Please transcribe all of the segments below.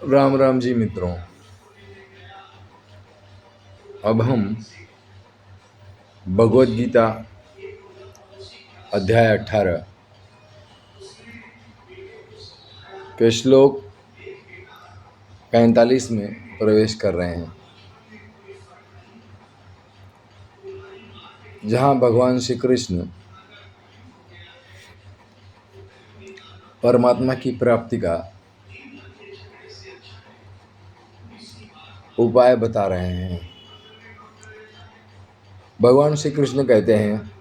राम राम जी मित्रों। अब हम भगवत गीता अध्याय 18 के श्लोक 45 में प्रवेश कर रहे हैं, जहाँ भगवान श्री कृष्ण परमात्मा की प्राप्ति का उपाय बता रहे हैं। भगवान श्री कृष्ण कहते हैं,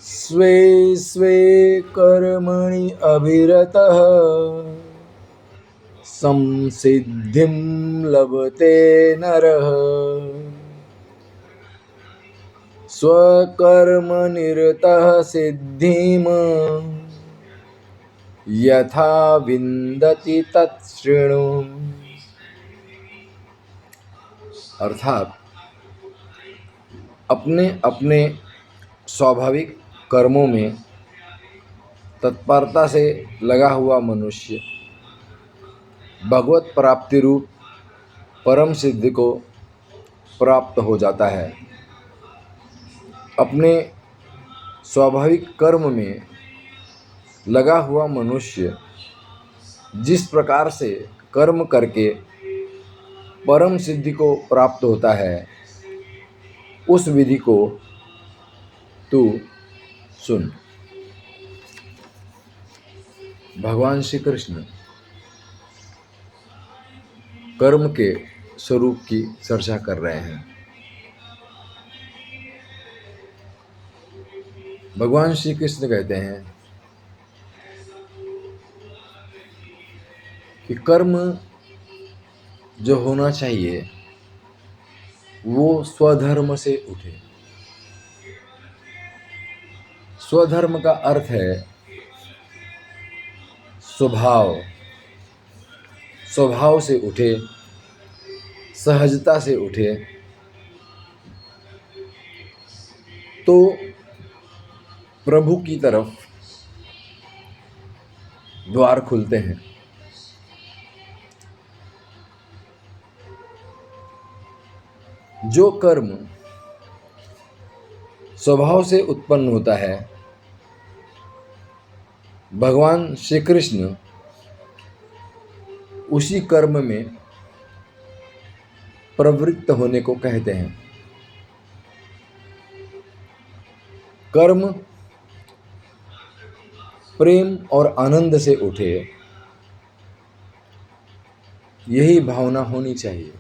स्वे स्वे कर्मणि अभिरतः संसिद्धिं लभते नरः स्वकर्मनिरतः सिद्धिं यथा विन्दति तच्छृणु। अर्थात अपने अपने स्वाभाविक कर्मों में तत्परता से लगा हुआ मनुष्य भगवत प्राप्ति रूप परम सिद्धि को प्राप्त हो जाता है। अपने स्वाभाविक कर्म में लगा हुआ मनुष्य जिस प्रकार से कर्म करके परम सिद्धि को प्राप्त होता है, उस विधि को तू सुन। भगवान श्री कृष्ण कर्म के स्वरूप की चर्चा कर रहे हैं। भगवान श्री कृष्ण कहते हैं कि कर्म जो होना चाहिए वो स्वधर्म से उठे। स्वधर्म का अर्थ है स्वभाव। स्वभाव से उठे, सहजता से उठे, तो प्रभु की तरफ द्वार खुलते हैं। जो कर्म स्वभाव से उत्पन्न होता है, भगवान श्री कृष्ण उसी कर्म में प्रवृत्त होने को कहते हैं। कर्म प्रेम और आनंद से उठे, यही भावना होनी चाहिए।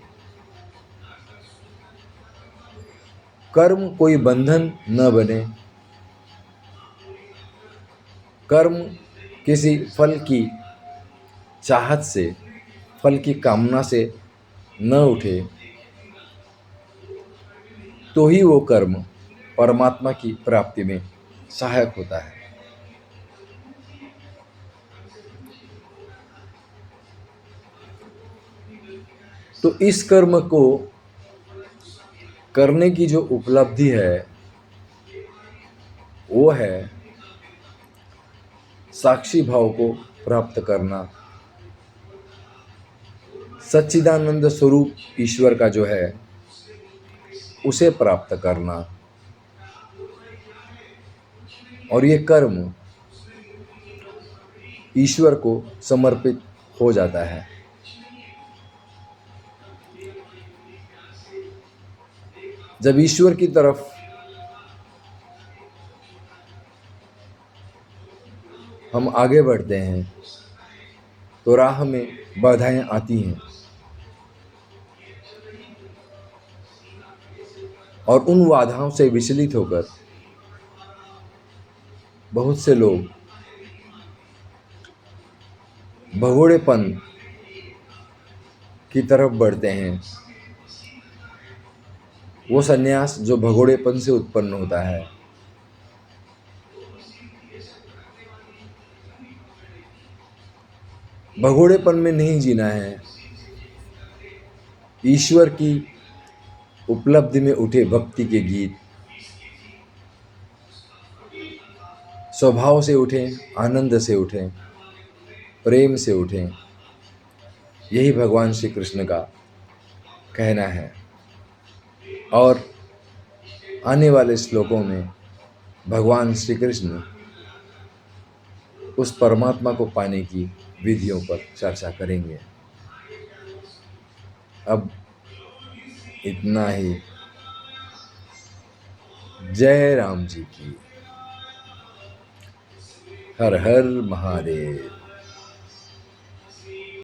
कर्म कोई बंधन न बने, कर्म किसी फल की चाहत से, फल की कामना से न उठे, तो ही वो कर्म परमात्मा की प्राप्ति में सहायक होता है। तो इस कर्म को करने की जो उपलब्धि है वो है साक्षी भाव को प्राप्त करना। सच्चिदानंद स्वरूप ईश्वर का जो है उसे प्राप्त करना। और ये कर्म ईश्वर को समर्पित हो जाता है। जब ईश्वर की तरफ हम आगे बढ़ते हैं तो राह में बाधाएं आती हैं, और उन बाधाओं से विचलित होकर बहुत से लोग भगोड़ेपन की तरफ बढ़ते हैं। वो संन्यास जो भगोड़ेपन से उत्पन्न होता है, भगोड़ेपन में नहीं जीना है। ईश्वर की उपलब्धि में उठे भक्ति के गीत स्वभाव से उठें, आनंद से उठें, प्रेम से उठें, यही भगवान श्री कृष्ण का कहना है। और आने वाले श्लोकों में भगवान श्री कृष्ण उस परमात्मा को पाने की विधियों पर चर्चा करेंगे। अब इतना ही। जय राम जी की। हर हर महादेव।